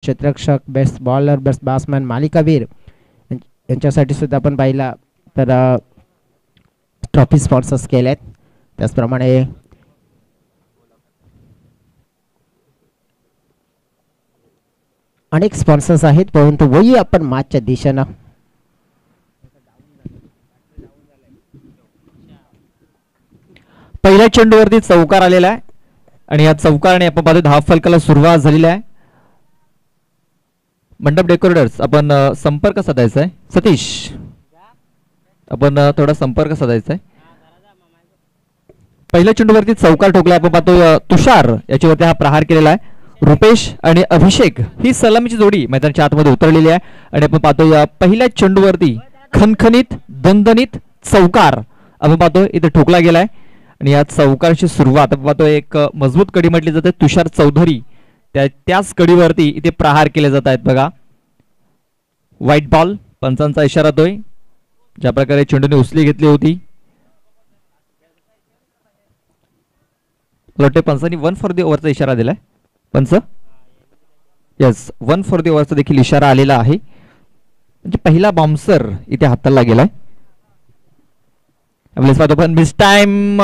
क्षेत्ररक्षक, best bowler, best batsman, मालिकावीर यांच्यासाठी सुद्धा आपण पाहिला तर ट्रॉफी स्पॉन्सर्स केलेत. त्याचप्रमाणे अनेक स्पॉन्सर्स आहेत. परंतु वही आपण मॅचच्या दिशेनं पहिल्या चेंडूवरती चौकार आलेला आहे आणि या चौकाराने आपण पाहतो धाव फलकाला सुरुवात झालेली आहे. मंडप डेकोरेटर्स आपण संपर्क साधायचा आहे. सतीश आपण थोडा संपर्क साधायचा आहे. पहिल्या चेंडूवरती चौकार ठोकला आपण पाहतो तुषार याच्यावरती हा प्रहार केलेला आहे. रुपेश आणि अभिषेक ही सलामीची जोडी मैदानाच्या आतमध्ये उतरलेली आहे आणि आपण पाहतो या पहिल्या चेंडूवरती खणखणीत दणदणीत चौकार आपण पाहतो इथे ठोकला गेलाय आणि या चौकारची सुरुवात आपण पाहतो एक मजबूत कडी म्हटली जाते. तुषार चौधरी त्याच कडीवरती इथे प्रहार केले जात आहेत. बघा व्हाईट बॉल पंचांचा इशारा तोय. ज्या प्रकारे चेंडूने उचली घेतली होती पंचांनी 1 फॉर द ओव्हरचा इशारा दिलाय. पंच यस 1 फॉर द ओव्हरचा देखील इशारा आलेला आहे. म्हणजे पहिला बाउन्सर इथे हाताळला गेलाय. पण मिस टाइम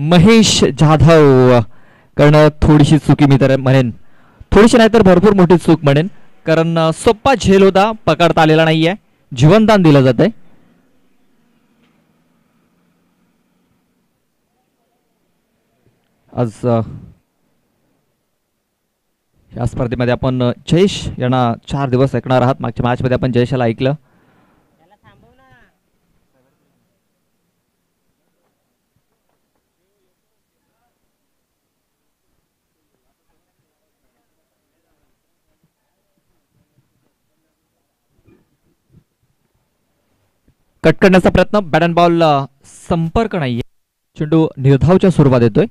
महेश जाधव कारण थोडीशी चुकी मी तर म्हणेन. थोडीशी नाही तर भरपूर मोठी चूक म्हणेन. कारण सोप्पा झेल होता पकडता आलेला नाहीये. जीवनदान दिलं जात आहे. आज या स्पर्धेमध्ये आपण जयेश यांना 4 दिवस ऐकणार आहात. मागच्या मॅच मध्ये आपण जयेशाला ऐकलं. कट करण्याचा प्रयत्न बॅट अँड बॉल संपर्क नाहीये. चेंडू निर्धावच्या स्वरूपात येतोय.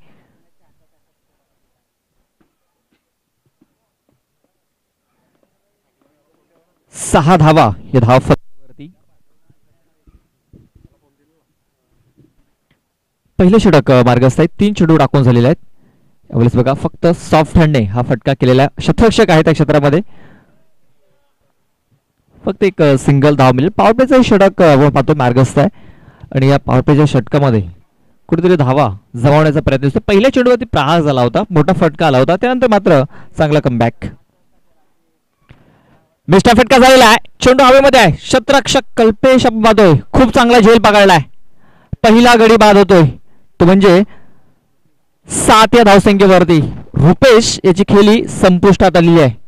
सहा धावा या धाव फलकावरती. पहिले षटक मार्गस्थ आहेत. 3 चेंडू टाकून झालेले आहेत. यावेळेस बघा फक्त सॉफ्ट हँडने हा फटका केलेला शतरक्षक आहे त्या क्षेत्रामध्ये. फक्त एक सिंगल धाव मिळेल. पॉवरप्लेचा षटक पाहतो मार्गस्थ आहे आणि या पॉवरप्लेच्या षटकामध्ये कुठेतरी धावा जमावण्याचा प्रयत्न दिसतो. पहिल्या चेंडूवरती प्रहार झाला होता. मोठा फटका आला होता. त्यानंतर मात्र चांगला कमबॅक. मिस्टर फटका झालेला आहे. चेंडू हवेमध्ये आहे. शतरक्षक कल्पेश पाहतोय खूप चांगला झेल पकडलाय. पहिला गडी बाद होतोय तो म्हणजे 7 या धावसंख्येवरती रुपेश याची खेळी संपुष्टात आली आहे.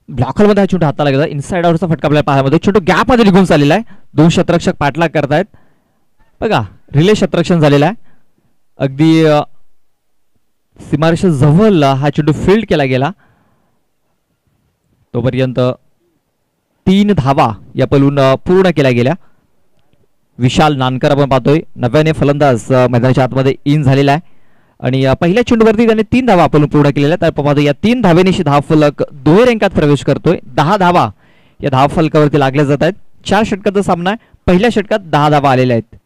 ब्लॉकरमध्ये हा चेंडू हाताला गेला. इनसाइड आउटचा फटका आपल्याला पाहायला चेंडू गॅप मध्ये निघून चाललेला आहे. 2 शतरक्षक पाठलाग करतायत. बघा रिले शतरक्षण झालेला आहे. अगदी सीमारेषा जवळ हा चेंडू फील्ड केला गेला. तोपर्यंत 3 धावा या पलून पूर्ण केल्या गेल्या. विशाल नानकर आपण पाहतोय नव्याने फलंदाज मैदानाच्या आतमध्ये इन झालेला आहे आणि पहिल्या चेंडूवरती त्याने 3 धावा आपण पूर्ण केलेल्या आहेत. आपण पाहतो या 3 धावेनिशी धाव फलक दुहेरी अंकात प्रवेश करतोय. 10 धावा या धाव फलकावरती लागल्या जात आहेत. 4 षटकाचा सामना आहे. पहिल्या षटकात 10 धावा आलेल्या आहेत.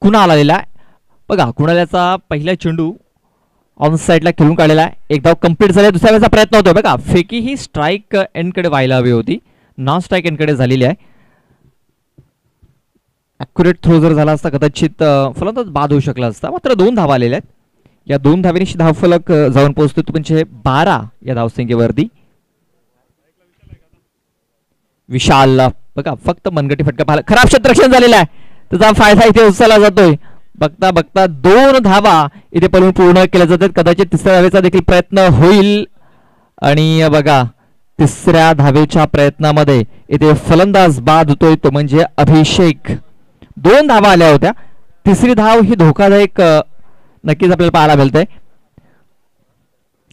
कुणाल आलेला आहे. बघा कुणालाचा पहिला चेंडू ऑन साईडला खेळून काढलेला आहे. एक धाव कंप्लीट झाला. दुसऱ्या वेळेचा प्रयत्न होतोय. बघा फेकी ही स्ट्राईक एंडकडे व्हायला हवी होती, नॉन स्ट्राईक एंडकडे झालेली आहे. ॲक्युरेट थ्रो जर झाला असता कदाचित फलंदाज बाद होऊ शकला असता. मात्र 2 धावा आलेल्या आहेत. या 2 धावेनिशी धावफलक जाऊन पोहोचतो तो म्हणजे 12 या धावसंख्येवरती. विशाल बघा फक्त मनगटी फटका पाहिला. खराब क्षेत्ररक्षण झालेला आहे, त्याचा फायदा इथे उचलला जातोय. बघता बघता 2 धावा इथे पळून पूर्ण केल्या जातात. कदाचित तिसऱ्या धावेचा देखील प्रयत्न होईल. आणि बघा तिसऱ्या धावेच्या प्रयत्नामध्ये इथे फलंदाज बाद होतोय तो म्हणजे अभिषेक. 2 धावा आल्या होत्या. तिसरी धाव ही धोकादायक नक्कीच आपल्याला पाहायला मिळतंय.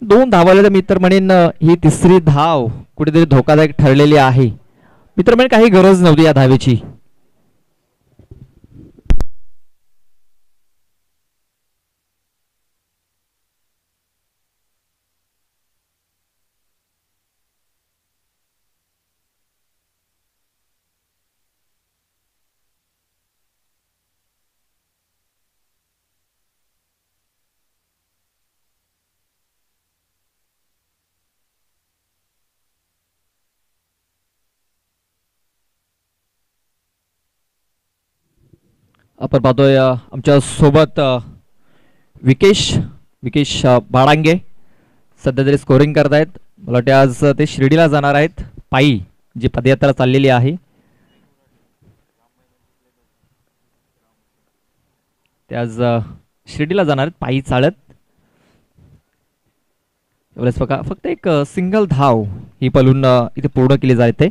2 धावा आल्या तर मी तर म्हणेन ही तिसरी धाव कुठेतरी धोकादायक ठरलेली आहे. मित्र म्हणजे काही गरज नव्हती या धावेची. आपण पाहतोय आमच्या सोबत विकेश बाडांगे सध्या तरी स्कोरिंग करत आहेत. मला वाटते आज ते शिर्डीला जाणार आहेत पायी, जी पदयात्रा चाललेली आहे. ते आज शिर्डीला जाणार आहेत पायी चालत. फक्त एक सिंगल धाव ही पळून इथे पूर्ण केली जाते.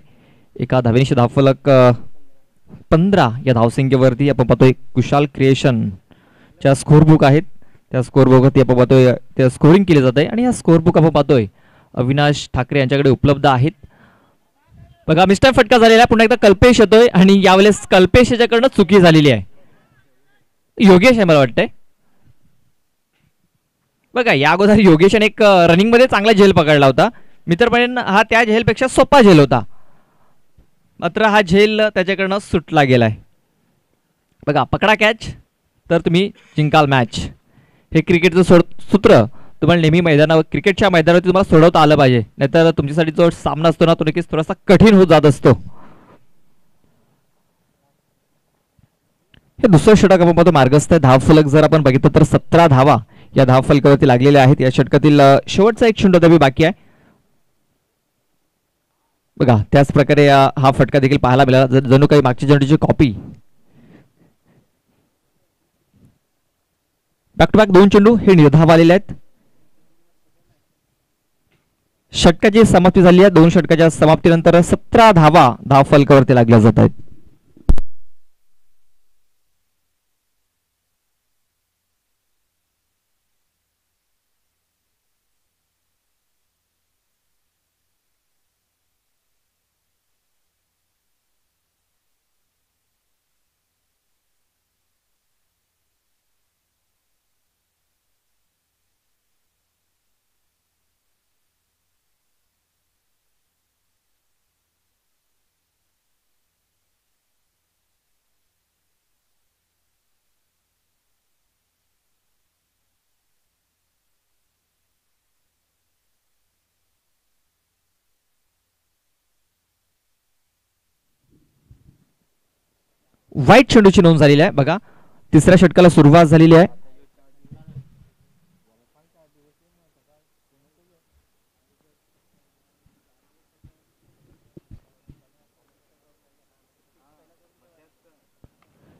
एका धावेनिशी धावफलक 15 या धावसंख्येवरती आपण पाहतोय. कुशाल क्रिएशन च्या स्कोरबुक आहेत, त्या स्कोरबुकवरती आपण पाहतोय त्या स्कोरिंग केली जाते. आणि या स्कोरबुक आपण पाहतोय अविनाश ठाकरे यांच्याकडे उपलब्ध आहेत. बघा मिस्टर फटका झालेला आहे. पुन्हा एकदा कल्पेश येतोय आणि यावेळेस कल्पेश याच्याकडनं चुकी झालेली आहे. योगेश आहे मला वाटतंय. बघा या अगोदर योगेशने एक रनिंग मध्ये चांगला झेल पकडला होता. मित्रपणे हा त्या झेलपेक्षा सोपा झेल होता, मात्र हा झेल त्याच्याकडनं सुटला गेलाय. बघा पकडा कॅच तर तुम्ही जिंकाल मॅच. हे क्रिकेटचं सूत्र तुम्हाला नेहमी मैदानावर क्रिकेटच्या मैदानावरती तुम्हाला सोडवता आलं पाहिजे, नाहीतर तुमच्यासाठी जो सामना असतो ना तो नक्कीच थोडासा कठीण होत जात असतो. हे दुसरं षटक आपण पाहतो मार्गस्थ धावफलक जर आपण बघितलं तर 17 धावा या धावफलकावरती लागलेल्या आहेत. या षटकातील शेवटचा एक चेंडू तरी बाकी आहे. बघा त्याच प्रकारे हा फटका देखील पाहायला मिळाला, जणू काही मागच्या चेंडूची कॉपी. बॅक टू बॅक 2 चेंडू हे निर्धाव आलेले आहेत. षटकाची समाप्ती झाली आहे. 2 षटकाच्या समाप्तीनंतर 17 धावा धावफलकावरती लागल्या जात आहेत. वाईट चेंडूची नोंद झालेली आहे. बघा तिसऱ्या षटकाला सुरुवात झालेली आहे.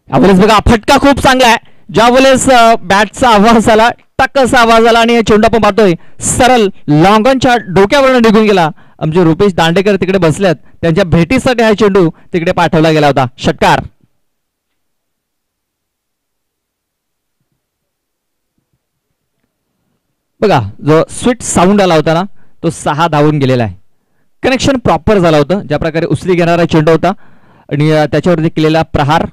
यावेळेस बघा फटका खूप चांगला आहे. ज्यावेळेस बॅटचा आवाज आला, टक असा आवाज आला आणि चेंडू आपण पाहतोय सरळ लॉंगॉनच्या डोक्यावरून निघून गेला. आमचे रुपेश दांडेकर तिकडे बसलेत, त्यांच्या भेटीसाठी हा चेंडू तिकडे पाठवला गेला होता. षटकार. बघा जो स्वीट साऊंड आला होता ना तो 6 धावून गेलेला आहे. कनेक्शन प्रॉपर झालं होतं, ज्या प्रकारे उचली घेणारा चेंडू होता आणि त्याच्यावरती केलेला प्रहार.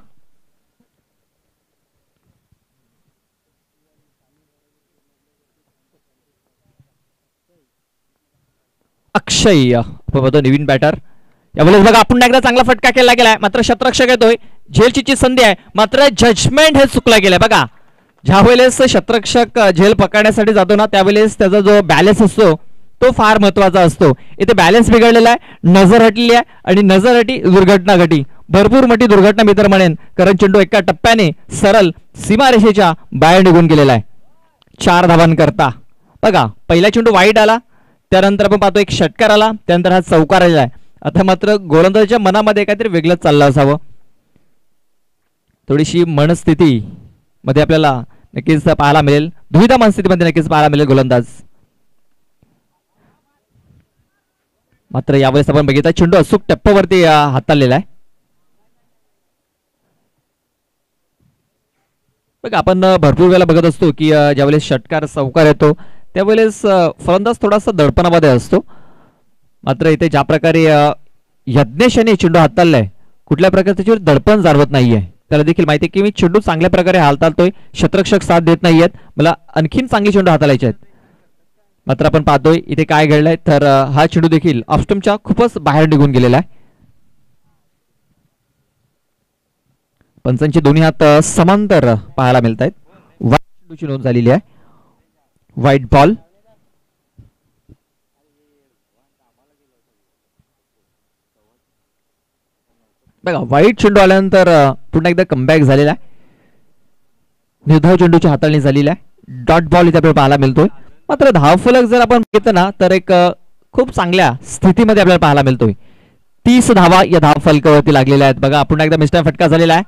अक्षय नवीन बॅटर. यावेळेस बघा आपण एकदा चांगला फटका केला गेलाय, मात्र शतरक्षक येतोय झेलची संधी आहे, मात्र जजमेंट हे चुकला गेलंय. बघा, ज्या वेळेस शतरक्षक झेल पकडण्यासाठी जातो ना, त्यावेळेस त्याचा जो बॅलन्स असतो तो फार महत्वाचा असतो. इथे बॅलन्स बिघडलेला आहे, नजर हटलेली आहे आणि नजर हटी दुर्घटना घटी. भरपूर मोठी दुर्घटना मी तर म्हणेन, कारण चेंडू एका टप्प्याने सरळ सीमारेषेच्या बाहेर निघून गेलेला आहे. 4 धावांकरता. बघा, पहिला चेंडू वाईट आला, त्यानंतर आपण पाहतो एक षटकार आला, त्यानंतर हा चौकार आलेला आहे. आता मात्र गोलंदाजाच्या मनामध्ये काहीतरी वेगळंच चाललं असावं. थोडीशी मनस्थिती मध्ये आपल्याला नक्कीच पाहायला मिळेल, दुविधा मनस्थितीमध्ये नक्कीच पाहायला मिळेल गोलंदाज. मात्र यावेळेस आपण बघितलं चेंडू अचूक टप्प्यावरती हाताळलेला आहे. बघा, आपण भरपूर वेळेला बघत असतो की ज्यावेळेस षटकार चौकार येतो त्यावेळेस फलंदाज थोडासा दडपणामध्ये असतो. मात्र इथे ज्या प्रकारे यज्ञेश याने चेंडू हाताळलाय, कुठल्या प्रकारे त्याच्यावर दडपण जाणवत नाहीये. त्याला देखील माहिती आहे की मी चेंडू चांगल्या प्रकारे हाताळतोय, शतरक्षक साथ देत नाहीयेत, मला आणखीन चांगली चेंडू हाताळायचे आहेत. मात्र आपण पाहतोय इथे काय घडलंय, तर हा चेंडू देखील ऑफस्टंपच्या खूपच बाहेर निघून गेलेला आहे. पंचांचे दोन्ही हात समांतर पाहायला मिळत आहेत. वाईट चेंडूची नोंद झालेली आहे, व्हाईट बॉल. बघा, वाईट चेंडू आल्यानंतर पुन्हा एकदा कमबॅक झालेला आहे. निर्धाव चेंडूची हाताळणी झालेली आहे. डॉट बॉल इथे आपल्याला पाहायला मिळतोय. मात्र धावफलक जर आपण बघितलं ना, तर एक खूप चांगल्या स्थितीमध्ये आपल्याला पाहायला मिळतोय. 30 धावा या धावफलकावरती लागलेल्या आहेत. बघा, पुन्हा एकदा मिस्टर फटका झालेला आहे.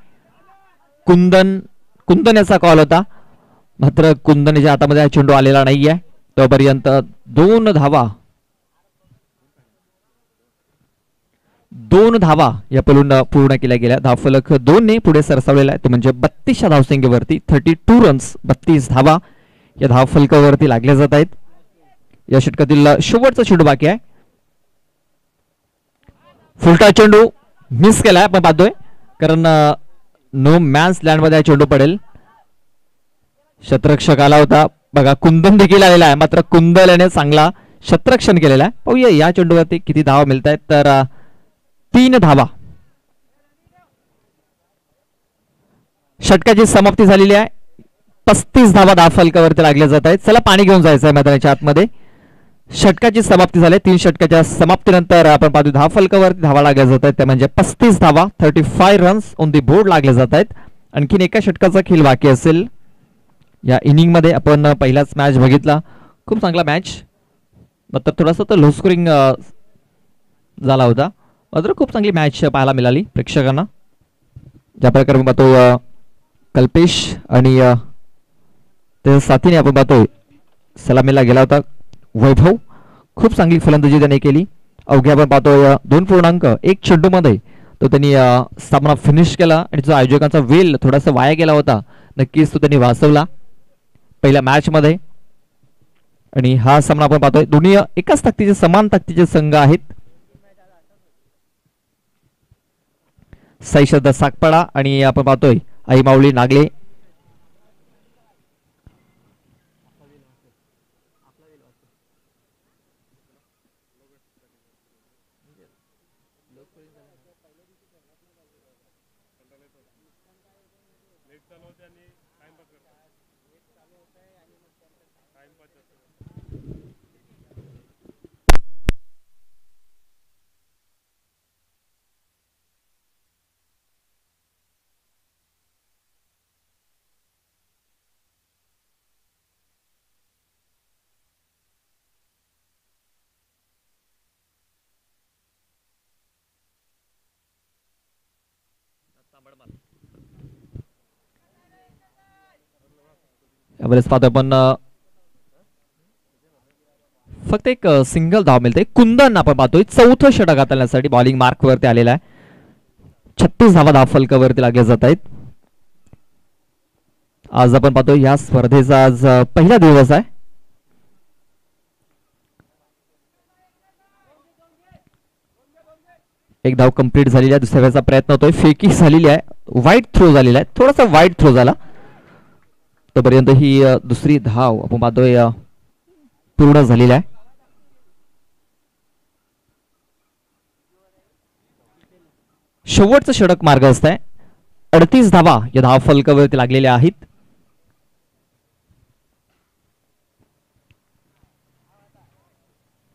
कुंदन याचा कॉल होता, मात्र कुंदनच्या हातामध्ये हा चेंडू आलेला नाहीये. तोपर्यंत 2 धावा या पलून पूर्ण केल्या गेल्या. धावफलक 2 ने पुढे सरसावलेला आहे, तो म्हणजे 32 धावसंख्येवरती 32 रन्स, 32 धावा या धावफलकावरती लागल्या जात आहेत. या षटकातील शेवटचा चेंडू बाकी आहे. फुलटा चेंडू मिस केलाय आपण पाहतोय, कारण नो मॅन्स लँड मध्ये चेंडू पडेल. शतरक्षक आला होता. बघा, कुंदन देखील आलेला आहे, मात्र कुंदन याने चांगला शतरक्षण केलेला आहे. पाहूया या चेंडूवरती किती धावा मिळत आहेत, तर 3 धावा. षटकाची समाप्ती झालेली आहे. 35 धावा धावफलकावरती लागल्या जात आहेत. चला पाणी घेऊन जायचं आहे मैदानाच्या आतमध्ये. षटकाची समाप्ती झाली. 3 षटकाच्या समाप्तीनंतर आपण पाहतो धावफलकावरती धावा लागल्या जात आहेत, त्या म्हणजे 35 धावा, 35 रन्स ऑन दी बोर्ड लागले जात आहेत. आणखीन एका षटकाचा खेळ बाकी असेल या इनिंग मध्ये. आपण पहिलाच मॅच बघितला, खूप चांगला मॅच, मात्र थोडासा तो लो स्कोरिंग झाला होता. मात्र खूप चांगली मॅच पाहायला मिळाली प्रेक्षकांना. ज्या प्रकारे आपण पाहतो कल्पेश आणि त्याच्या साथीने आपण पाहतोय सलामीला गेला होता वैभव, खूप चांगली फलंदाजी त्याने केली. अवघ्या आपण पाहतोय 2.1 चेंडू मध्ये तो त्यांनी सामना फिनिश केला आणि जो आयोजकांचा वेल थोडासा वाया गेला होता, नक्कीच तो त्यांनी वाचवला पहिल्या मॅच मध्ये. आणि हा सामना आपण पाहतोय दोन्ही एकाच ताकदीचे, समान ताकदीचे संघ आहेत. साई श्रद्धा साकपाडा आणि आपण पाहतोय आई माऊली नागले. यावेळेस पाहतो आपण फक्त एक सिंगल धाव मिळते. कुंदन आपण पाहतोय 4थं षटक हाताळण्यासाठी बॉलिंग मार्क वरती आलेला आहे. 36 धावा धावफलकावरती लागल्या जात आहेत. आज आपण पाहतोय या स्पर्धेचा आज पहिला दिवस आहे. एक धाव कंप्लीट झालेली आहे. दुसऱ्या वेळेचा प्रयत्न होतोय, फेकी झालेली आहे, वाईट थ्रो झालेला आहे, थोडासा वाईट थ्रो झाला. तोपर्यंत ही दुसरी धाव आपण पाहतोय पूर्ण झालेली आहे. शेवटचं षटक मार्ग असत आहे. 38 धावा या धाव फलकावरती लागलेल्या आहेत.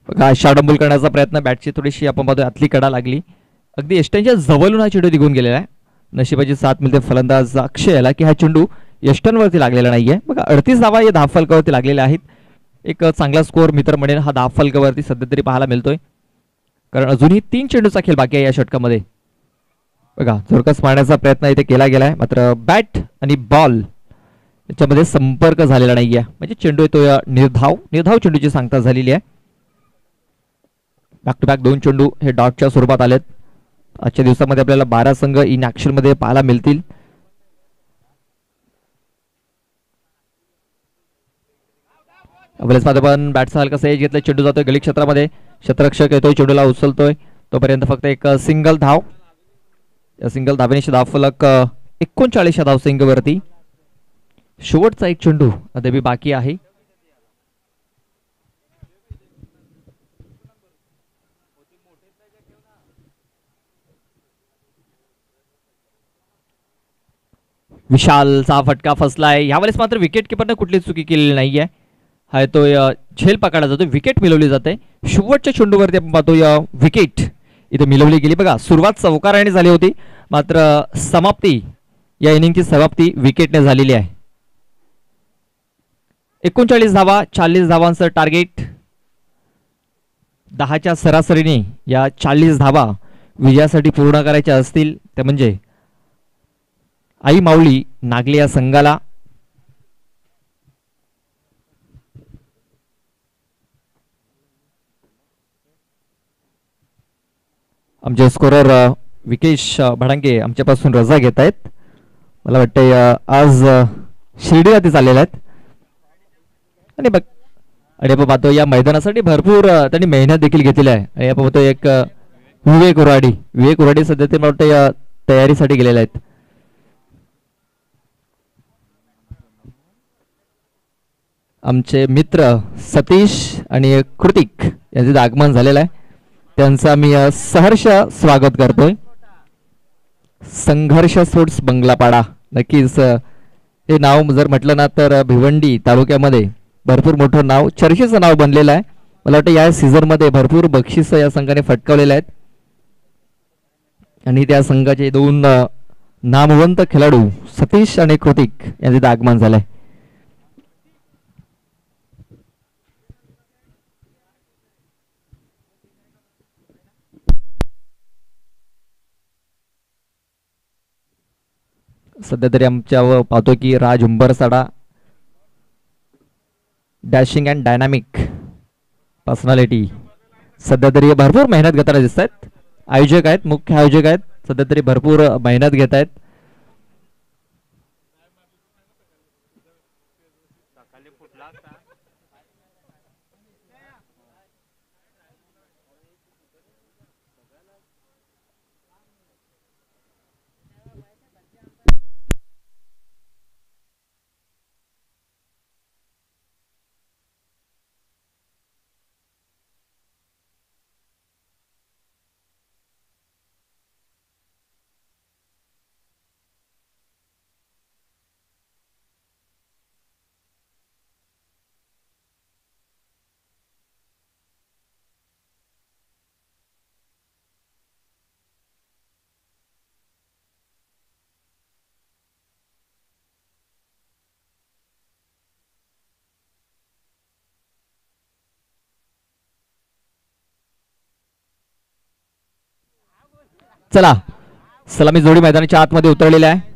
बघा शाडंबुल करण्याचा प्रयत्न, बॅटची थोडीशी आपण पाहतोय आतली कडा लागली, अगदी यष्ट्यांच्या जवळून हा चेंडू निघून गेलेला आहे. नशिबाची साथ मिळते फलंदाज अक्षय याला की हा चेंडू यष्टांवरती लागलेला नाहीये. बघा 38 धावा या धाव फलकावरती लागलेल्या आहेत. एक चांगला स्कोअर मित्र म्हणेल हा धाव फलकावरती सध्या तरी पाहायला मिळतोय, कारण अजूनही 3 चेंडूचा खेळ बाकी आहे या षटकामध्ये. बघा जोरकस मारण्याचा प्रयत्न इथे केला गेलाय, मात्र बॅट आणि बॉल याच्यामध्ये संपर्क झालेला नाहीये, म्हणजे चेंडू येतो निर्धाव चेंडूची सांगता झालेली आहे. बॅक टू बॅक 2 चेंडू हे डॉटच्या स्वरूपात आलेत. आजच्या दिवसामध्ये आपल्याला 12 संघ इन ऍक्शन मध्ये पाहायला मिळतील. पण बॅटचा हलका सेज घेतला, चेंडू जातोय गली क्षेत्रामध्ये, क्षेत्ररक्षक येतोय, चेंडूला उचलतोय, तोपर्यंत फक्त एक सिंगल धाव. या सिंगल धावेने धाव फलक 39 धावसंख्येवरती. शेवटचा एक चेंडू अद्याप बाकी आहे. विशालचा फटका फसलाय. यावेळेस मात्र विकेट किपरने कुठली चुकी केलेली नाहीये. हा तो झेल पकडला जातो, विकेट मिळवली जाते. शेवटच्या चेंडूवरती आपण पाहतो विकेट इथे मिळवली गेली. बघा सुरुवात चौकाराने झाली होती, मात्र समाप्ती या इनिंगची समाप्ती विकेटने झालेली आहे. 39 धावा, 40 धावांचं टार्गेट. 10च्या सरासरीने या 40 धावा विजयासाठी पूर्ण करायच्या असतील ते म्हणजे आई माऊली नागले या संघाला. आमचे स्कोरर विकेश भडांगे आमच्यापासून रजा घेत आहेत. मला वाटतंय आज शिर्डीला ते चाललेले आहेत. आणि आपण पाहतो या मैदानासाठी भरपूर त्यांनी मेहनत देखील घेतलेली आहे. आणि आपण पाहतो एक विवेक उराडी सध्या ते मला वाटतं तयारीसाठी गेलेले आहेत. आमचे मित्र सतीश आणि कृतिक यांचे आगमन झालेलं आहे, त्यांचा मी सहर्ष स्वागत करतोय. संघर्ष स्पोर्ट्स बंगलापाडा, नक्कीच हे नाव जर म्हटलं ना तर भिवंडी तालुक्यामध्ये भरपूर मोठं नाव, चर्चेचं नाव बनलेलं आहे. मला वाटतं या सीझन मध्ये भरपूर बक्षीस या संघाने फटकावलेले आहेत. आणि त्या संघाचे 2 नामवंत खेळाडू सतीश आणि कृतिक यांचे आगमन झालंय. सध्या तरी आमच्या पाहतो की राज उंबरसाडा डॅशिंग अँड डायनामिक पर्सनॅलिटी सध्या तरी भरपूर मेहनत घेताना दिसत आहेत. आयोजक आहेत, मुख्य आयोजक आहेत, सध्या तरी भरपूर मेहनत घेत आहेत. चला सलामी जोडी मैदानाच्या आतमध्ये उतरलेल्या आहे.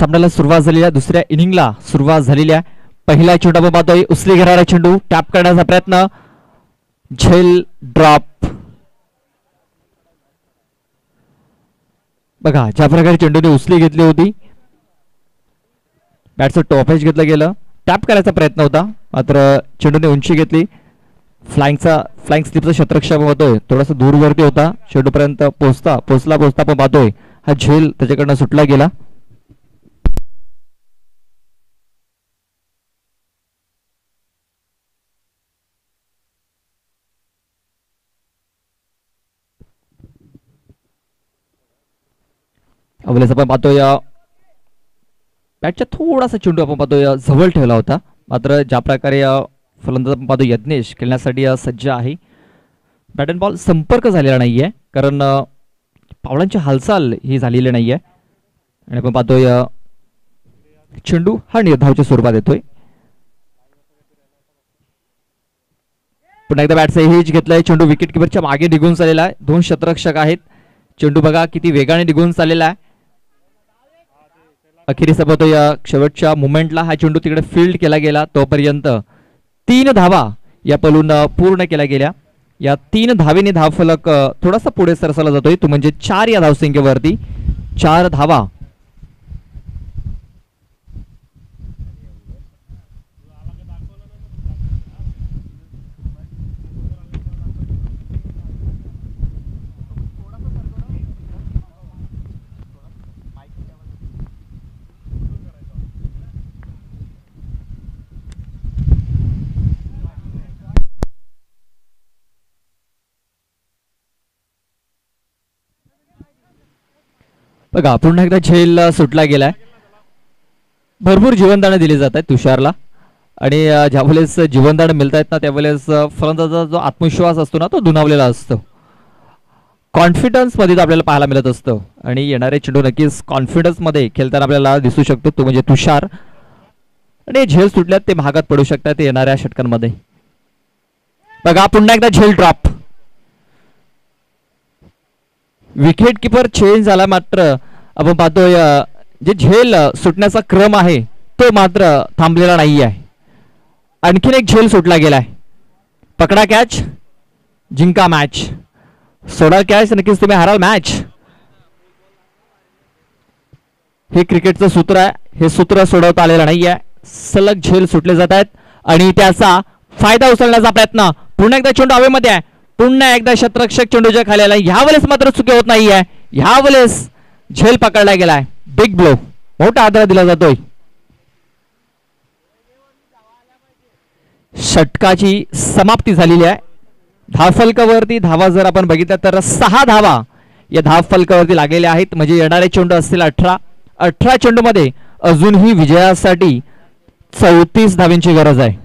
सामन्याला सुरुवात झालेल्या दुसऱ्या इनिंगला सुरुवात झालेल्या पहिला चेंडू आपण पाहतोय उचली घेणारा चेंडू टॅप करण्याचा प्रयत्न झेल ड्रॉप. बघा ज्या प्रकारे चेंडूने उचली घेतली होती बॅटचं टॉपेज घेतलं गेलं टॅप करायचा प्रयत्न होता मात्र चेंडूने उंची घेतली. फ्लाइंग स्लिपचा शतरक्षक पाहतोय थोडासा दूरवरती होता चेंडूपर्यंत पोहोचला आपण पाहतोय हा झेल त्याच्याकडनं सुटला गेला. अवलेस आपण पाहतोय बॅटच्या थोडासा चेंडू आपण पाहतोय जवळ ठेवला होता मात्र ज्या प्रकारे फलंदाज आपण पाहतो यज्ञेश खेळण्यासाठी सज्ज आहे. बॅट अँड बॉल संपर्क झालेला नाहीये कारण पावलांची हालचाल ही झालेली नाहीये आणि आपण पाहतोय चेंडू हा निर्धावच्या स्वरूपात येतोय. पुन्हा एकदा बॅटचा हिच घेतलाय चेंडू विकेट किपरच्या मागे निघून चाललेला आहे. 2 शतरक्षक आहेत. चेंडू बघा किती वेगाने निघून चाललेला आहे. अखेरीस पाहतोय शेवटच्या मुमेंटला हा चेंडू तिकडे फील्ड केला गेला तोपर्यंत 3 धावा या पलून पूर्ण केल्या गेल्या. या 3 धावेने धावफलक थोडासा पुढे सरसावला जातोय तो म्हणजे 4 या धावसंख्येवरती 4 धावा. बघा पुन्हा एकदा झेल सुटला गेलाय. भरपूर जीवनदान दिले जात आहेत तुषारला आणि ज्यावेळेस जीवनदान मिळत आहेत ना त्यावेळेस फलंदाजाचा जो आत्मविश्वास असतो ना तो दुणावलेला असतो. कॉन्फिडन्स मध्ये आपल्याला पाहायला मिळत असतं आणि येणारे चेंडू नक्कीच कॉन्फिडन्स मध्ये खेळताना आपल्याला दिसू शकतो तो म्हणजे तुषार. आणि झेल सुटल्यात ते भागात पडू शकतात येणाऱ्या षटकांमध्ये. बघा पुन्हा एकदा झेल ड्रॉप. विकेट किपर चेंज झाला मात्र आपण पाहतोय जे झेल सुटण्याचा क्रम आहे तो मात्र थांबलेला नाही आहे. आणखीन एक झेल सुटला गेलाय. पकडा कॅच जिंका मॅच सोडा कॅच नक्कीच तुम्ही हाराल मॅच. हे क्रिकेटचं सूत्र आहे. हे सूत्र सोडवता आलेलं नाही आहे. सलग झेल सुटले जात आहेत आणि त्याचा फायदा उचलण्याचा प्रयत्न. पुन्हा एकदा चेंडू हवेमध्ये आहे. पुन्हा एकदा शतरक्षक चेंडूच्या खाली आला. यावेळेस मात्र चुकी होत नाहीये. यावेळेस झेल पकडला गेलाय. बिग ब्लो मोठा आदर दिला जातोय. षटकाची समाप्ती झालेली आहे. धावफलकावरती धावा जर आपण बघितल्या तर 6 धावा या धावफलकावरती लागलेल्या आहेत म्हणजे येणारे चेंडू असतील 18 चेंडू मध्ये अजूनही विजयासाठी 34 धावांची गरज आहे.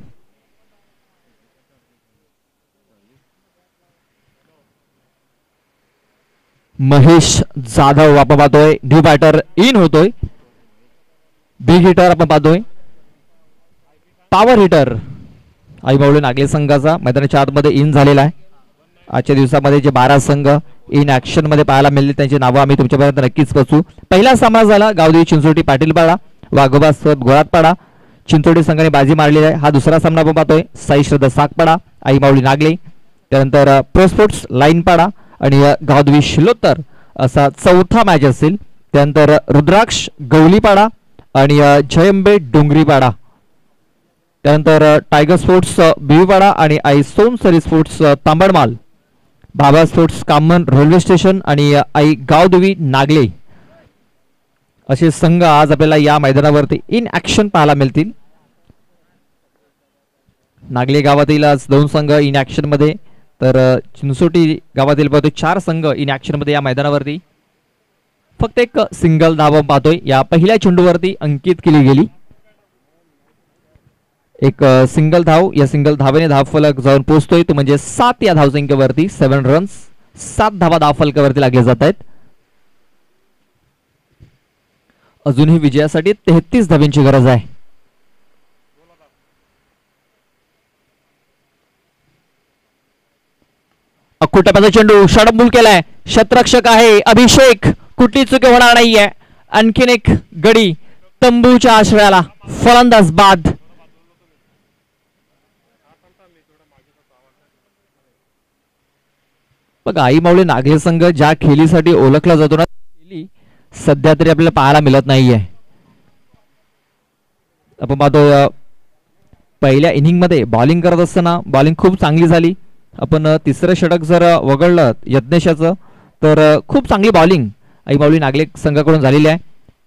महेश जाधव आपण पाहतोय न्यू बॅटर इन होतोय. बिग हिटर आपण पाहतोय. पॉवर हिटर आई माऊली नागले संघाचा मैदानाच्या आतमध्ये इन झालेला आहे. आजच्या दिवसामध्ये जे 12 संघ इन ऍक्शन मध्ये पाहायला मिळाले त्यांची नावं आम्ही तुमच्यापर्यंत नक्कीच पोहोचू. पहिला सामना झाला गावदेवी चिंचोटी पाटीलपाडा वाघोबा सद घोरातपाडा. चिंचोटी संघाने बाजी मारलेली आहे. हा दुसरा सामना आपण पाहतोय साई श्रद्धा साकपाडा आई माऊली नागले. त्यानंतर प्रो स्पोर्ट्स लाईनपाडा आणि गावदेवी शिलोत्तर असा चौथा मॅच असेल. त्यानंतर रुद्राक्ष गवलीपाडा आणि जयंबे डोंगरीपाडा. त्यानंतर टायगर स्पोर्ट्स बिवीपाडा आणि आई सोनसरी स्पोर्ट्स तांबडमाल. बाबा स्पोर्ट्स कामन रेल्वे स्टेशन आणि आई गावदेवी नागले असे संघ आज आपल्याला या मैदानावरती इन ऍक्शन पाहायला मिळतील. नागले गावातील आज 2 संघ इन ऍक्शन मध्ये तर चिंचोटी गावातील पाहतोय 4 संघ इन ऍक्शन मध्ये या मैदानावरती. फक्त एक सिंगल धाव पाहतोय या पहिल्या चेंडूवरती अंकित केली गेली. एक सिंगल धाव या सिंगल धावेने धावफलक जाऊन पोहोचतोय तो म्हणजे 7 या धावसंख्येवरती 7 रन्स 7 धावा धावफलकावरती लागले जात आहेत. अजूनही विजयासाठी 33 धावांची गरज आहे. अकुटप्याचा चेंडू षडमूल केलाय. शतरक्षक आहे अभिषेक कुठली चुकी होणार नाहीये. आणखीन एक गडी तंबूच्या आश्रयाला फलंदाज बाद. बघा आई माऊली नागेल संघ ज्या खेळीसाठी ओळखला जातो ना, खेळी सध्या तरी आपल्याला पाहायला मिळत नाहीये. आपण पाहतो पहिल्या इनिंग मध्ये बॉलिंग करत असताना बॉलिंग खूप चांगली झाली. आपण तिसरं षटक जर वगळलं यज्ञेशाचं तर खूप चांगली बॉलिंग आई माऊली नागले संघाकडून झालेली आहे.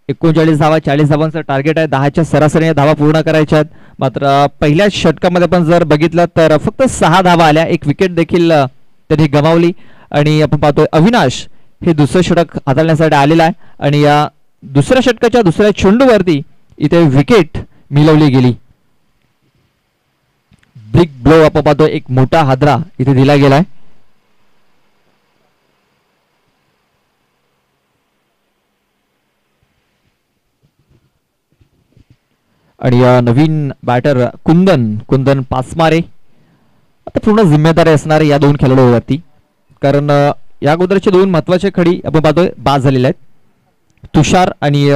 39 धावा, 40 धावांचं टार्गेट आहे. 10च्या सरासरीने धावा पूर्ण करायच्या आहेत. मात्र पहिल्या षटकामध्ये पण जर बघितलं तर फक्त 6 धावा आल्या. एक विकेट देखील त्यांनी गमावली. आणि आपण पाहतोय अविनाश हे दुसरं षटक हाताळण्यासाठी आलेला आहे आणि या दुसऱ्या षटकाच्या दुसऱ्या चेंडूवरती इथे विकेट मिळवली गेली. बिग ब्लो आपण पाहतो, एक मोठा हादरा इथे दिला गेलाय. आणि नवीन बॅटर कुंदन पासमारे आता पूर्ण जिम्मेदारी असणारे या दोन खेळाडूंवरती, कारण या अगोदरचे दोन महत्वाचे खडी आपण पाहतोय बाद झालेले आहेत, तुषार आणि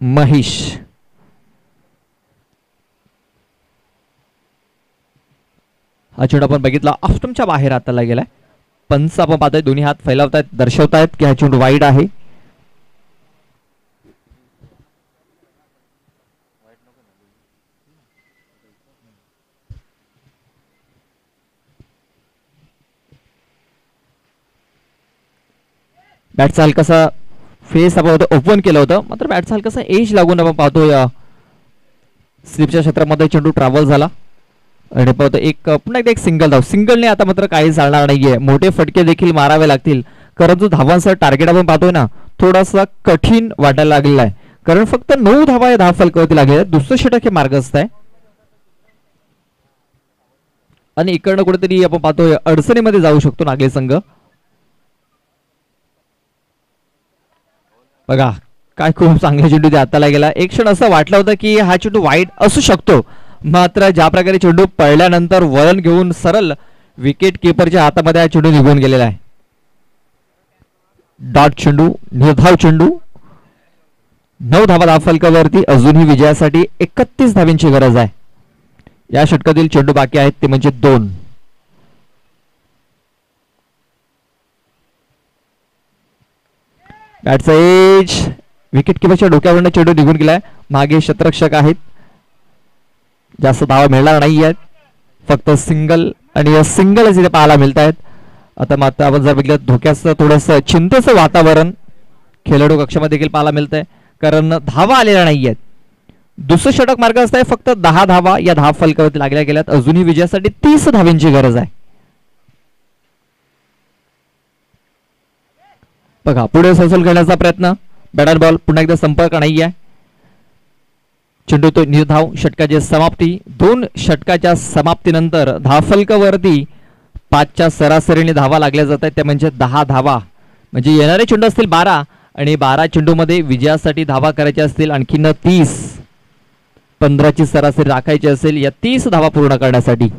महेश. हा चेंडू आपण बघितला ऑफस्टंपच्या बाहेर हाताला गेलाय. पंच आपण पाहतोय दोन्ही हात फैलावतायत, दर्शवतायत की हा चेंडू वाईड आहे. बॅटचा हलकासा फेस आपण ओपन केलं होतं, मात्र बॅटचा हलकासा एज लागून आपण पाहतोय स्लिपच्या क्षेत्रामध्ये चेंडू ट्रॅव्हल झाला आणि पाहतो एक पुन्हा एकदा एक सिंगल धाव. सिंगलने आता मात्र काही चालणार नाहीये, मोठे फटके देखील मारावे लागतील, कारण जो धावांचा टार्गेट आपण पाहतोय ना थोडासा कठीण वाटायला लागलेला आहे, कारण फक्त 9 धावा या धाव फलकावरती लागले. दुसरं षटक हे मार्गस्थ आहे आणि इकडनं कुठेतरी आपण पाहतोय अडचणीमध्ये जाऊ शकतो नागले संघ. बघा काय खूप चांगला चेंडू हाताला गेला. एक क्षण असं वाटलं होतं की हा चेंडू वाईट असू शकतो, मात्र ज्या प्रकारे चेंडू पडल्यानंतर वळण घेऊन सरळ विकेट किपरच्या हातामध्ये हा चेंडू निघून गेलेला आहे. डॉट चेंडू, निर्धाव चेंडू. 9 धावा धाव फलकावरती, अजूनही विजयासाठी 31 धावांची गरज आहे. या षटकातील चेंडू बाकी आहेत ते म्हणजे 2. बॅटचा एज, विकेट किपरच्या डोक्यावरनं चेंडू निघून गेलाय. मागे शतरक्षक आहेत, जास्त धावा मिळणार नाही आहेत, फक्त सिंगल आणि सिंगलच इथे पाहायला मिळत आहेत. आता मात्र आपण जर बघितलं धोक्याचं थोडंसं चिंतेचं वातावरण खेळाडू कक्षामध्ये देखील पाहायला मिळत आहे, कारण धावा आलेल्या नाही आहेत. दुसरं षटक मार्ग असत आहे, फक्त 10 धावा या धाव फलकावरती लागल्या गेल्यात. अजूनही विजयासाठी 30 धावांची गरज आहे. बघा पुढे सरसल खेळण्याचा प्रयत्न, बॅटर बॉल पुन्हा एकदा संपर्क नाही आहे. चेंडू तो निर्धाव. षटकाची समाप्ती. 2 षटकाच्या समाप्तीनंतर धावफलकावरती 5च्या सरासरीने धावा लागल्या जात आहेत, त्या म्हणजे 10 धावा. म्हणजे येणारे चेंडू असतील 12 आणि 12 चेंडूमध्ये विजयासाठी धावा करायच्या असतील आणखीन 30. 15ची सरासरी राखायची असेल या 30 धावा पूर्ण करण्यासाठी.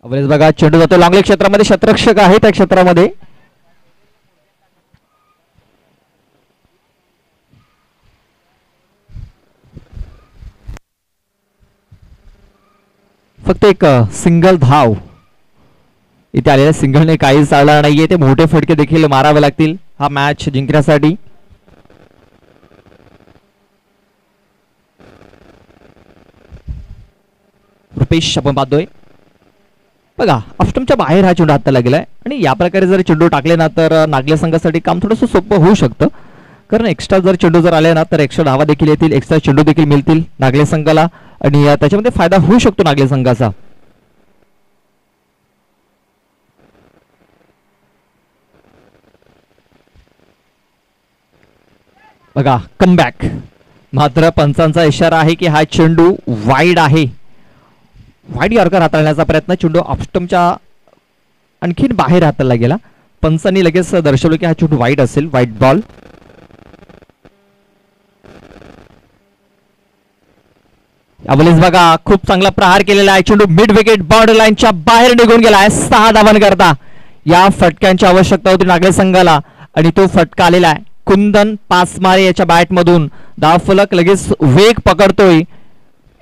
अवरेज बघा, चेंडू जातो लॉंग लेग क्षेत्रामध्ये, शतरक्षक आहे त्या क्षेत्रामध्ये. फक्त एक सिंगल धाव इथे आलेल्या सिंगलने काही चालणार नाहीये, ते मोठे फटके देखील मारावे लागतील हा मॅच जिंकण्यासाठी. रुपेश आपण पाहतोय बघा ऑफस्टंपच्या बाहेर हा चेंडू हाताला गेलाय आणि या प्रकारे जर चेंडू टाकले ना तर नागले संघासाठी काम थोडंसं सोपं होऊ शकतं, कारण एक्स्ट्रा जर चेंडू जर आले ना तर एक्स्ट्रा धावा देखील येतील, एक्स्ट्रा चेंडू देखील मिळतील नागले संघाला आणि त्याच्यामध्ये फायदा होऊ शकतो नागले संघाचा. बघा कमबॅक. मात्र पंचांचा इशारा आहे की हा चेंडू वाईड आहे. वाईड यॉर्कर हाताळण्याचा प्रयत्न, चेंडू ऑफस्टमच्या आणखीन बाहेर हाताळला गेला. पंचांनी लगेच दर्शवलं की हा चेंडू वाईड असेल, वाईड बॉल. यावेळेस बघा खूप चांगला प्रहार केलेला आहे. चेंडू मिड विकेट बाउंड्री लाईनच्या बाहेर निघून गेला आहे. 6 धावांकरता या फटक्यांची आवश्यकता होती नागले संघाला आणि तो फटका आलेला आहे. कुंदन पासमारे याच्या बॅट मधून धावफलक लगेच वेग पकडतोय.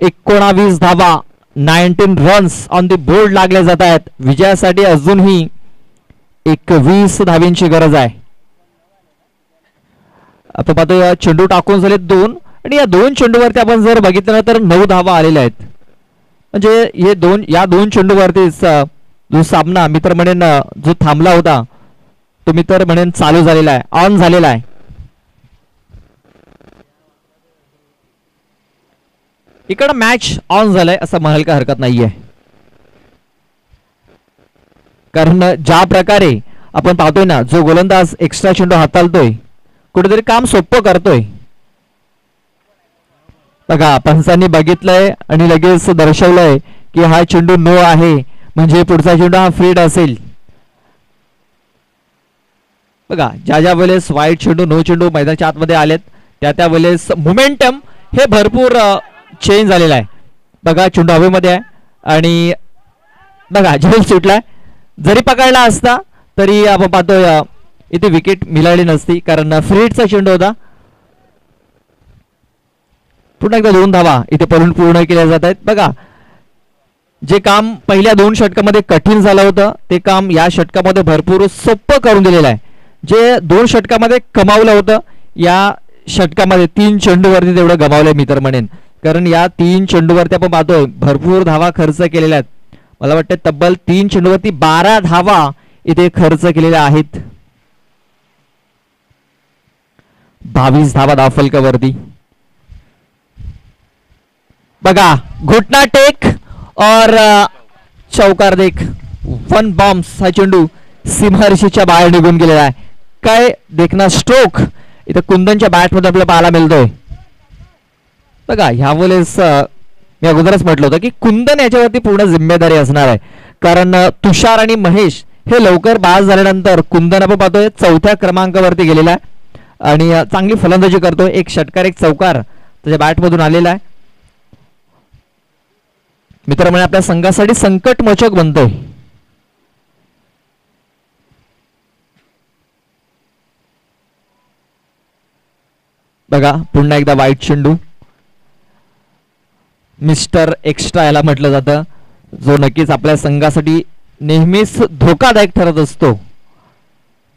19 धावा, 19 रन्स ऑन द बोर्ड लागले जात आहेत. विजयासाठी अजूनही 21 धावींची गरज आहे. आपण पाहतो या चेंडू टाकून झाले 2 आणि या 2 चेंडूवरती आपण जर बघितलं तर 9 धावा आलेल्या आहेत. म्हणजे या दोन चेंडूवरतीच जो सामना मी तर म्हणेन जो थांबला होता तो मी तर म्हणेन चालू झालेला आहे, ऑन झालेला आहे. इकडं मॅच ऑन झालाय असं म्हणायला काही हरकत नाहीये. कारण ज्या प्रकारे आपण पाहतोय ना, जो गोलंदाज एक्स्ट्रा चेंडू हाताळतोय कुठेतरी काम सोपं करतोय. बघा पंचांनी बघितलंय आणि लगेच दर्शवलंय की हा चेंडू नो आहे, म्हणजे पुढचा चेंडू हा फ्रीड असेल. बघा ज्या वेळेस वाईट चेंडू, नो चेंडू मैदानाच्या आतमध्ये आलेत त्या वेळेस मोमेंटम हे भरपूर चेंज झालेला आहे. बघा चेंडू हवेमध्ये आहे आणि बघा झेल सुटलाय. जरी पकडला असता तरी आपण पाहतोय इथे विकेट मिळाली नसती, कारण फ्रीडचा चेंडू होता. पुन्हा एकदा 2 धावा इथे पूर्ण केल्या जात आहेत. बघा जे काम पहिल्या 2 षटकामध्ये कठीण झालं होतं ते काम या षटकामध्ये भरपूर सोपं करून दिलेलं आहे. जे 2 षटकामध्ये कमावलं होतं या षटकामध्ये 3 चेंडूवरती तेवढं गमावलंय मी तर म्हणेन. कारण या 3 चेंडूवरती आपण पाहतोय भरपूर धावा खर्च केलेल्या आहेत. मला वाटतं तब्बल 3 चेंडूवरती 12 धावा इथे खर्च केलेल्या आहेत. 22 धावा धावफलकावरती. बघा घुटना टेक और चौकार देख, 1 बॉम्ब्स हा चेंडू सीमारेषेच्या बाहेर निघून गेलेला आहे. काय देखना स्ट्रोक इथे कुंदनच्या बॅटमध्ये आपल्याला पाहायला मिळतोय. बघा ह्या वेळेस मी अगोदरच म्हटलं होतं की कुंदन याच्यावरती पूर्ण जिम्मेदारी असणार आहे. कारण तुषार आणि महेश हे लवकर बाद झाल्यानंतर कुंदन आपण पाहतोय 4थ्या क्रमांकावरती गेलेला आहे आणि चांगली फलंदाजी करतोय. 1 षटकार 1 चौकार त्याच्या बॅटमधून आलेला आहे. मित्र म्हणजे आपल्या संघासाठी संकटमोचक बनतोय. बघा पुन्हा एकदा वाईट चेंडू. मिस्टर एक्स्ट्रा याला म्हटलं जातं, जो नक्कीच आपल्या संघासाठी नेहमीच धोकादायक ठरत असतो.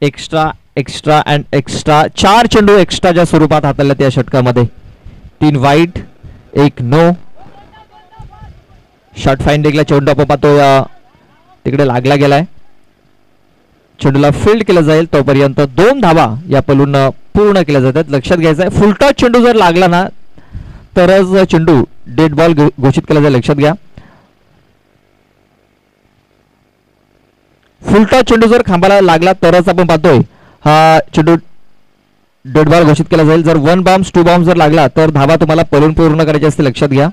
एक्स्ट्रा एक्स्ट्रा अँड एक्स्ट्रा 4 चेंडू एक्स्ट्राच्या स्वरूपात हाताळल्यात या षटकामध्ये. 3 वाईट 1 नो. शॉर्ट फाइंडिंगला चेंडू आपण पाहतो तिकडे लागला गेलाय. चेंडूला फील्ड केलं जाईल तोपर्यंत 2 धावा या पलून पूर्ण केल्या जातात. लक्षात घ्यायचं आहे फुलटॉस चेंडू जर लागला ना तरच चेंडू डेड बॉल घोषित केला जाईल. लक्षात घ्या. फुलटॉस चेंडू जर खांबाला लागला तरच आपण पाहतोय हा चेंडू डेड बॉल घोषित केला जाईल. जर 1 बॉम्ब्स 2 बॉम्ब्स जर लागला तर धावा तुम्हाला पलून पूर्ण करायची असते. लक्षात घ्या.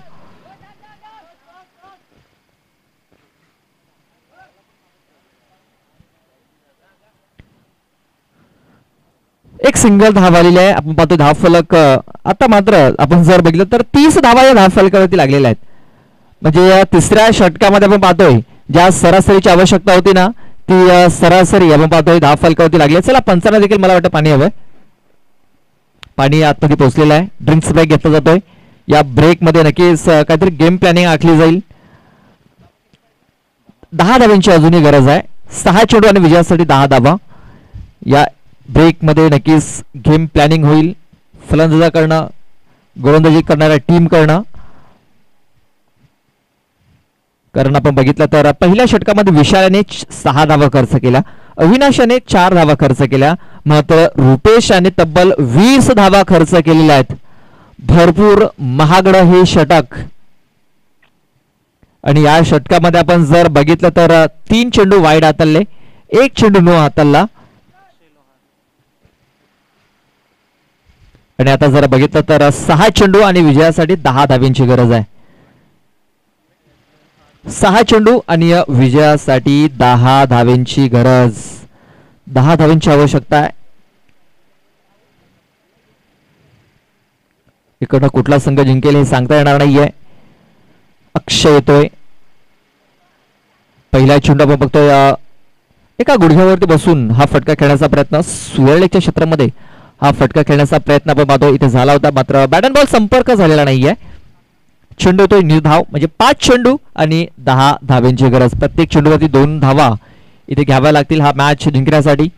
एक सिंगल धाव आलेली आहे. आपण पाहतो धाव फलक आता मात्र आपण जर बघितलं तर 30 धावा या धाव फलकावरती लागलेल्या आहेत. म्हणजे या 3ऱ्या षटकामध्ये आपण पाहतोय ज्या सरासरीची आवश्यकता होती ना ती सरासरी आपण पाहतोय धाव फलकावरती लागली. चला पंचांना देखील मला वाटतं पाणी हवंय. पाणी आतमध्ये पोहोचलेलं आहे. ड्रिंक्स ब्रेक घेतला जातोय. या ब्रेक मध्ये नक्कीच काहीतरी गेम प्लॅनिंग आखली जाईल. 10 धावांची अजूनही गरज आहे. 6 चेंडू आणि विजयासाठी 10 धावा. या ब्रेक मध्ये नक्कीच गेम प्लॅनिंग होईल. फलंदाजी करणं, गोलंदाजी करणाऱ्या टीम करणं. कारण आपण बघितलं तर पहिल्या षटकामध्ये विशालाने 6 धावा खर्च केल्या, अविनाशाने 4 धावा खर्च केल्या, मात्र रुपेशाने तब्बल 20 धावा खर्च केलेल्या आहेत. भरपूर महागडं हे षटक. आणि या षटकामध्ये आपण जर बघितलं तर 3 चेंडू वाईड हाताळले, 1 चेंडू नो हाताळला. आणि आता जर बघितलं तर 6 चेंडू आणि विजयासाठी 10 धाव्यांची गरज आहे. 6 चेंडू आणि विजयासाठी 10 धाव्यांची गरज, 10 धाव्यांची आवश्यकता आहे. इकडनं कुठला संघ जिंकेल हे सांगता येणार नाहीये. अक्षय येतोय. पहिला चेंडू आपण बघतोय एका गुडघ्यावरती बसून हा फटका खेळण्याचा प्रयत्न, सुवर्णच्या क्षेत्रामध्ये हा फटका खेळण्याचा प्रयत्न आपण पाहतो इथे झाला होता, मात्र बॅट अँड बॉल संपर्क झालेला नाहीये. चेंडू येतोय निर्धाव, म्हणजे 5 चेंडू आणि 10 धाव्यांची गरज. प्रत्येक चेंडूवरती 2 धावा इथे घ्याव्या लागतील हा मॅच जिंकण्यासाठी.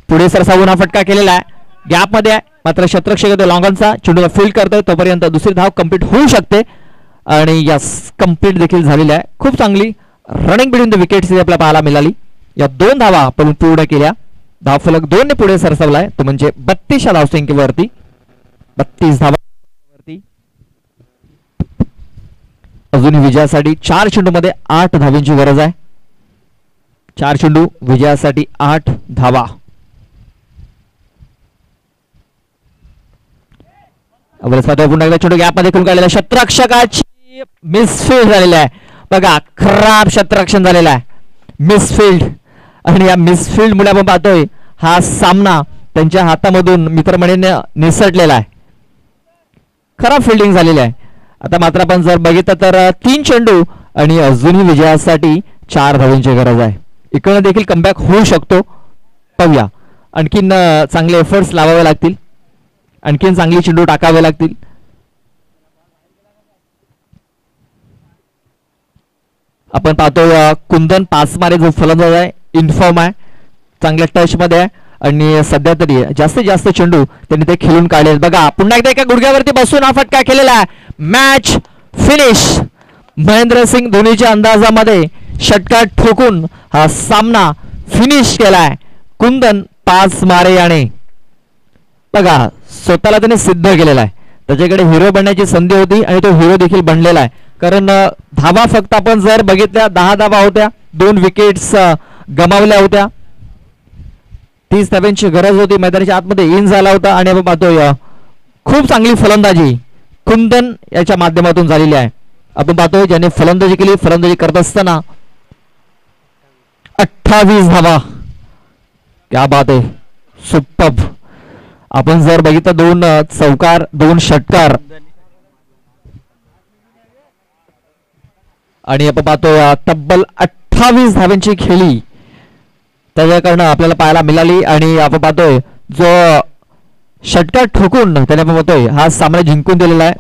पुढे सरसावून हा फटका केलेला आहे, गॅप मध्ये आहे, मात्र शतरक्षक येतो लॉंगॉनचा, चेंडूला फील्ड करतोय तोपर्यंत दुसरी धाव कंप्लीट होऊ शकते आणि यस कंप्लीट देखील झालेली आहे. खूप चांगली रनिंग बिटवीन द विकेट्स आपल्याला पाहायला मिळाली. या 2 धावा आपण पूर्ण केल्या, धावफलक 2 ने पुढे सरसावलाय, तो म्हणजे 32 या धावसंख्येवरती 32 धावांवरती. अजून विजयासाठी 4 चेंडू मध्ये 8 धावांची गरज आहे. 4 चेंडू विजयासाठी 8 धावा. पुन्हा एकदा चेंडू गॅप मध्ये खेळून काढलेला, शतरक्षकाची मिसफील्ड झालेली आहे. बघा खराब शतरक्षण झालेला आहे, मिसफील्ड. आणि या मिसफील्ड मुळे आपण पाहतोय हा सामना त्यांच्या हातामधून मित्रमंडळीने निसटलेला आहे. खराब फिल्डिंग झालेली आहे. आता मात्र आपण जर बघितलं तर 3 चेंडू आणि अजूनही विजयासाठी 4 धावांची गरज आहे. इकडनं देखील कमबॅक होऊ शकतो, पाहूया. आणखीन चांगले एफर्ट्स लावावे लागतील, आणखीन चांगली चेंडू टाकावे लागतील. आपण पाहतोय कुंदन पाचमारे जो फलंदाज आहे इन्फॉर्म आहे, चांगल्या टच मध्ये आहे आणि सध्या तरी जास्तीत जास्त चेंडू त्यांनी ते खेळून काढले. बघा पुन्हा एकदा एका गुडघ्यावरती बसून हा फटका केलेला आहे. Match finish. महेंद्रसिंग धोनीच्या अंदाजामध्ये षटकार ठोकून हा सामना फिनिश केलाय कुंदन पाचमारे याने. बघा स्वतःला त्याने सिद्ध केलेला आहे, त्याच्याकडे हिरो बनण्याची संधी होती आणि तो हिरो देखील बनलेला आहे. कारण धावा फक्त आपण जर बघितल्या 10 धावा होत्या, 2 विकेट्स गमावल्या होत्या, 30 धाव्यांची गरज होती, मैदानाच्या आतमध्ये इन झाला होता. आणि आपण पाहतोय खूप चांगली फलंदाजी कुंदन याच्या माध्यमातून झालेली आहे. आपण पाहतोय ज्याने फलंदाजी केली, फलंदाजी करत असताना 28 धावा. क्या बात आहे, सुपर्ब. आपण जर बघितलं 2 चौकार 2 षटकार आणि आपण पाहतो तब्बल 28 धाव्यांची खेळी त्याच्याकडनं आपल्याला पाहायला मिळाली. आणि आपण पाहतोय जो षटकार ठोकून त्याने आपण पाहतोय हा सामना जिंकून दिलेला आहे.